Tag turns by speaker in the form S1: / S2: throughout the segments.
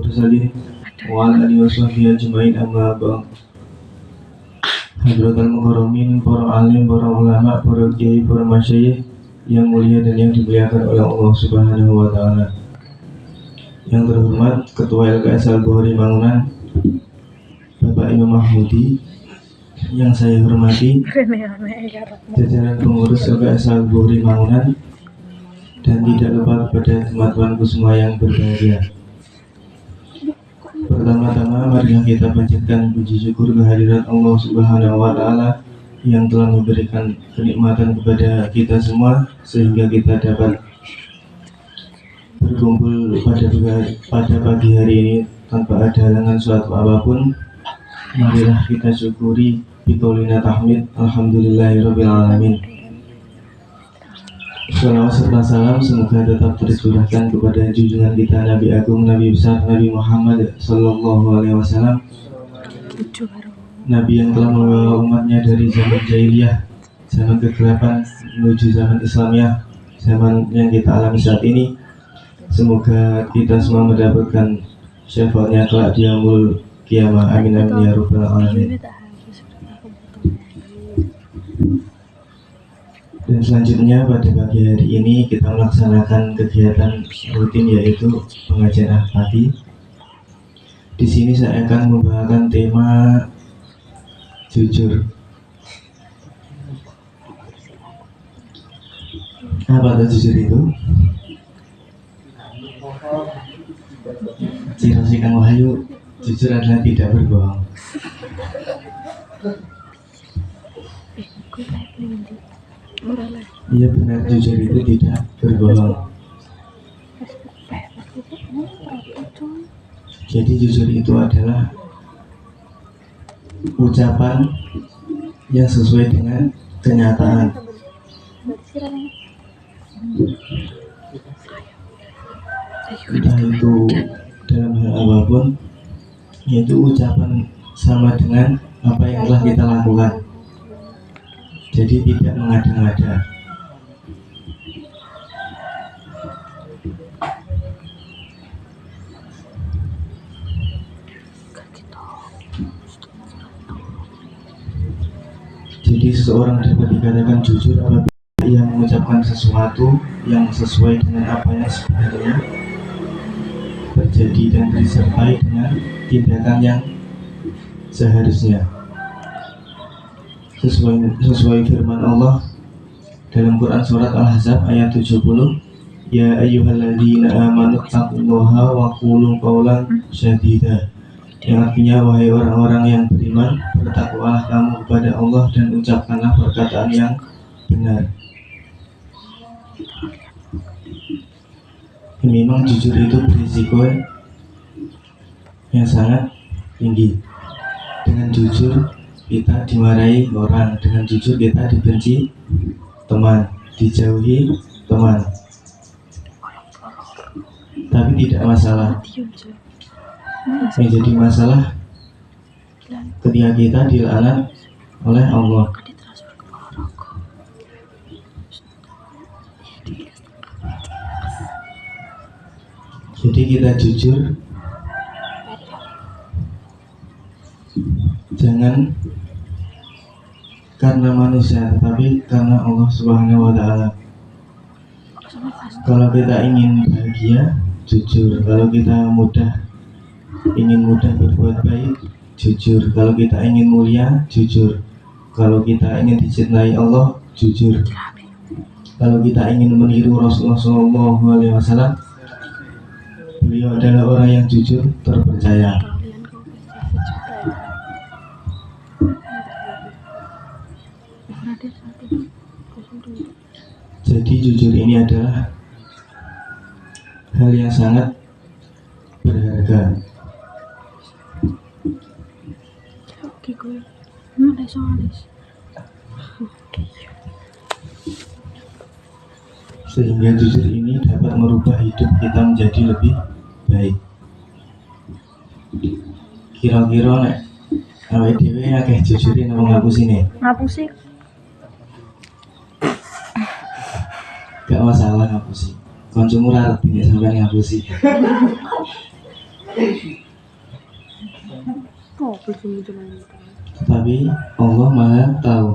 S1: mursalin wa ala alihi washabihi ajmain amma ba'd. Hadratul mukarramin, para alim, para ulama, para kiai, para masyayikh yang mulia dan yang dimuliakan oleh Allah Subhanahu wa taala. Yang terhormat Ketua LKS Al-Bukhari Mangunan, Bapak Imam Mahmudi, yang saya hormati jajaran pengurus LKS Al-Bukhari Mangunan, dan tidak lupa kepada teman-temanku semua yang berbahagia. Pertama-tama marilah kita panjatkan puji syukur kehadirat Allah Subhanahu wa taala yang telah memberikan kenikmatan kepada kita semua sehingga kita dapat berkumpul pada pagi hari ini tanpa ada halangan suatu apapun. Marilah kita syukuri biqaulina tahmid alhamdulillahirabbil alamin. Salawat serta salam semoga tetap tercurahkan kepada junjungan kita Nabi Agung, Nabi besar, Nabi Muhammad Sallallahu Alaihi Wasallam, Nabi yang telah membawa umatnya dari zaman jahiliyah, zaman kegelapan menuju zaman Islamiyah, zaman yang kita alami saat ini. Semoga kita semua mendapatkan syafaatnya kelak di yaumul qiyamah. Amin amin ya rabbal alamin. Dan selanjutnya pada pagi hari ini kita melaksanakan kegiatan rutin yaitu pengajian pagi. Di sini saya akan membawakan tema jujur. Apa itu jujur itu? Ciri Kang Wahyu, jujur adalah tidak berbohong. Iya benar, jujur itu tidak berbohong. Jadi jujur itu adalah ucapan yang sesuai dengan kenyataan. Entah itu dalam hal apapun, yaitu ucapan sama dengan apa yang telah kita lakukan. Jadi tidak mengada-ngada. Jadi seseorang dapat dikatakan jujur apabila ia mengucapkan sesuatu yang sesuai dengan apa yang sebenarnya terjadi dan disertai dengan tindakan yang seharusnya. Sesuai firman Allah dalam Quran surat Al-Ahzab ayat 70, ya ayyuhalladzina amanu taqullaha wa qulu qawlan sadida, yang artinya wahai orang-orang yang beriman, bertakwalah kamu kepada Allah dan ucapkanlah perkataan yang benar. Memang jujur itu berisiko yang sangat tinggi. Dengan jujur kita dimarahi orang, dengan jujur kita dibenci teman, dijauhi teman. Tapi tidak masalah. Yang jadi masalah ketika kita dilaknat oleh Allah. Jadi kita jujur, jangan karena manusia, tetapi karena Allah Subhanahu wa taala. Kalau kita ingin bahagia, jujur. Kalau kita ingin mudah berbuat baik, jujur. Kalau kita ingin mulia, jujur. Kalau kita ingin dicintai Allah, jujur. Kalau kita ingin meniru Rasulullah SAW, beliau adalah orang yang jujur, terpercaya. Jadi jujur ini adalah hal yang sangat berharga. Sehingga jujur ini dapat merubah hidup kita menjadi lebih baik. Kira-kira nek awake dhewe akeh jujurin apa ngapusine?
S2: Ngapusi.
S1: Gak masalah ngapusi. Kancamu ra arep sampeyan ngapusi. Tetapi Allah Maha tahu.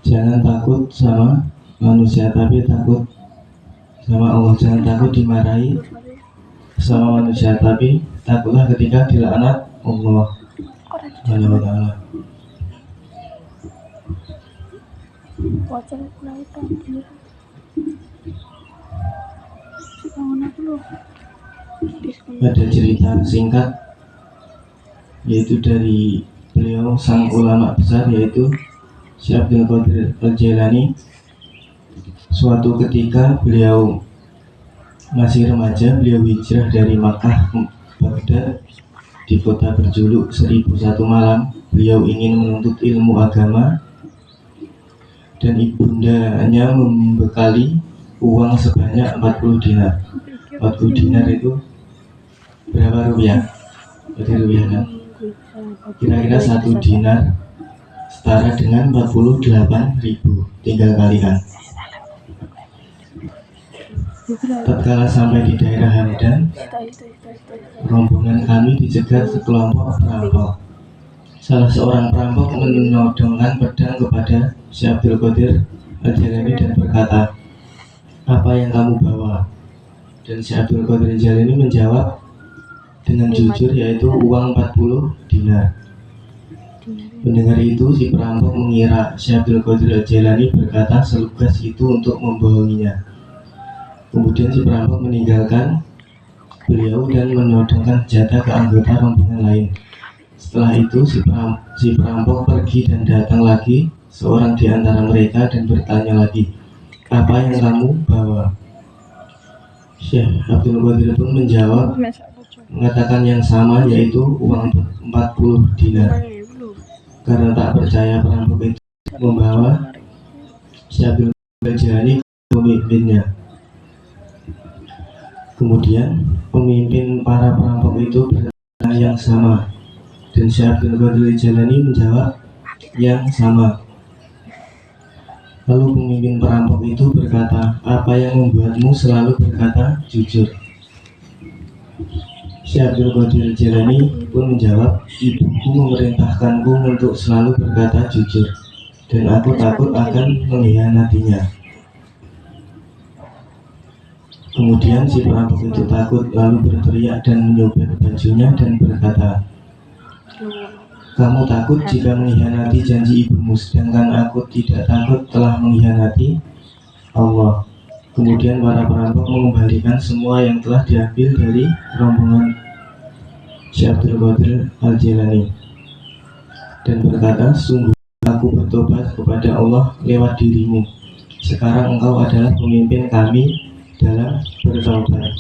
S1: Jangan takut sama manusia, tapi takut sama Allah. Jangan takut dimarahi sama manusia, tapi takutlah ketika dilaknat Allah Subhanahu wa ta'ala. Ada cerita singkat yaitu dari beliau sang ulama besar yaitu Syekh Abdul Qadir Al-Jailani. Suatu ketika beliau masih remaja, beliau hijrah dari Makkah ke Baghdad di kota berjuluk 1001 Malam. Beliau ingin menuntut ilmu agama dan ibundanya membekali uang sebanyak 40 dinar. 40 dinar itu berapa rupiah? Berarti rupiah kan? Kira-kira 1 dinar setara dengan 48.000. Tinggal kalikan. Tatkala sampai di daerah Hamdan, rombongan kami dicegat sekelompok perampok. Salah seorang perampok menodongkan pedang kepada Syekh Abdul Qadir Al-Jailani dan berkata, "Apa yang kamu bawa?" Dan Syekh Abdul Qadir Al-Jailani menjawab dengan jujur, yaitu uang 40 dinar. Mendengar itu, si perampok mengira Syekh Abdul Qadir Al-Jailani berkata selugas itu untuk membohonginya. Kemudian si perampok meninggalkan beliau dan menodongkan senjata ke anggota rombongan lain. Setelah itu si perampok pergi dan datang lagi seorang di antara mereka dan bertanya lagi, "Apa yang kamu bawa?" Syekh Abdul Qadir pun menjawab, mengatakan yang sama, yaitu uang 40 dinar. Karena tak percaya perampok itu membawa, Syekh Abdul Qadir Jailani ke pemimpinnya. Kemudian pemimpin para perampok itu bertanya yang sama, dan Syekh Abdul Qadir Jailani menjawab yang sama. Lalu pemimpin perampok itu berkata, "Apa yang membuatmu selalu berkata jujur?" Syekh Abdul Qadir Jailani pun menjawab, "Ibuku memerintahkanku untuk selalu berkata jujur, dan aku takut akan mengkhianatinya." Kemudian si perampok itu takut, lalu berteriak dan menyobek bajunya dan berkata, "Kamu takut jika mengkhianati janji ibumu, sedangkan aku tidak takut telah mengkhianati Allah." Kemudian para perampok mengembalikan semua yang telah diambil dari rombongan Syekh Abdul Qadir Al-Jailani dan berkata, "Sungguh aku bertobat kepada Allah lewat dirimu. Sekarang engkau adalah pemimpin kami dalam bertaubat."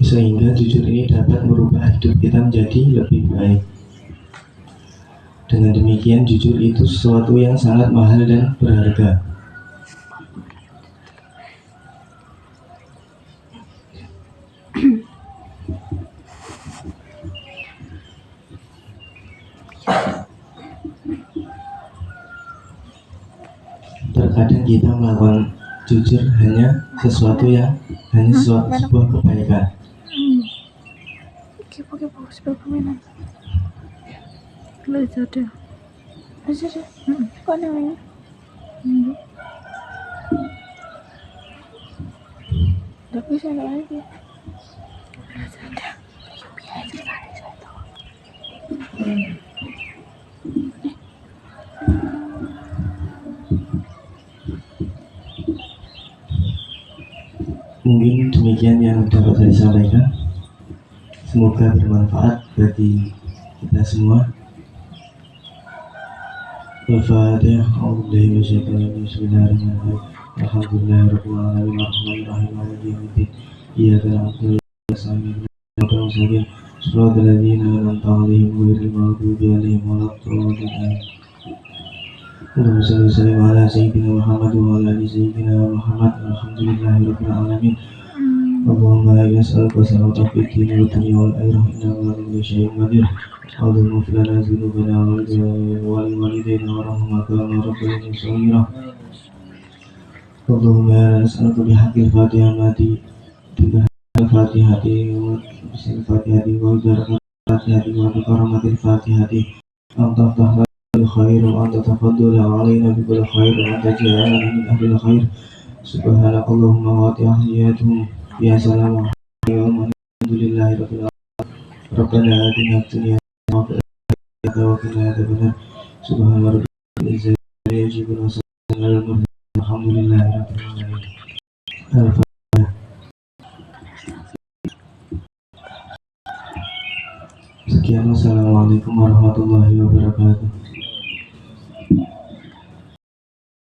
S1: Sehingga jujur ini dapat merubah hidup kita menjadi lebih baik. Dengan demikian, jujur itu sesuatu yang sangat mahal dan berharga. Terkadang kita melakukan jujur hanya sesuatu yang sebuah kebaikan. Mungkin demikian yang dapat saya sampaikan. Semoga bermanfaat bagi kita semua. Al-Fatihah. Bismillahirrahmanirrahim. Alhamdulillahirabbil alamin arrahmanirrahim maliki yaumiddin. Iyyaka na'budu wa iyyaka nasta'in. Shiratal ladzina an'amta 'alaihim ghairil maghdubi 'alaihim waladdallin. Allahumma shalli wa sallim ala sayyidina Muhammad wa ala ali sayyidina Muhammad. Alhamdulillahirabbil alamin. اللهم إنا نسألك سلامة في الدين والدنيا والآخرة إنك على كل شيء قدير اللهم اغفر لنا ذنوبنا ولوالدينا وارحمهما كما ربياني صغيرا اللهم إنا نسألك بحق الفاتحة الفاتحة وبسم الفاتحة وبركة الفاتحة وبكرامة الفاتحة أن تفتح لنا الخير وأن تتفضل علينا بكل خير وأن تجعلنا من أهل الخير سبحانك اللهم وتحياتهم يا سلام الحمد لله رب العالمين ربنا آتنا في الدنيا حسنة وقنا عذاب النار سبحان ربك رب العزة عما يصفون وسلام على المرسلين الحمد لله رب العالمين. Sekian, wassalamualaikum warahmatullahi wabarakatuh.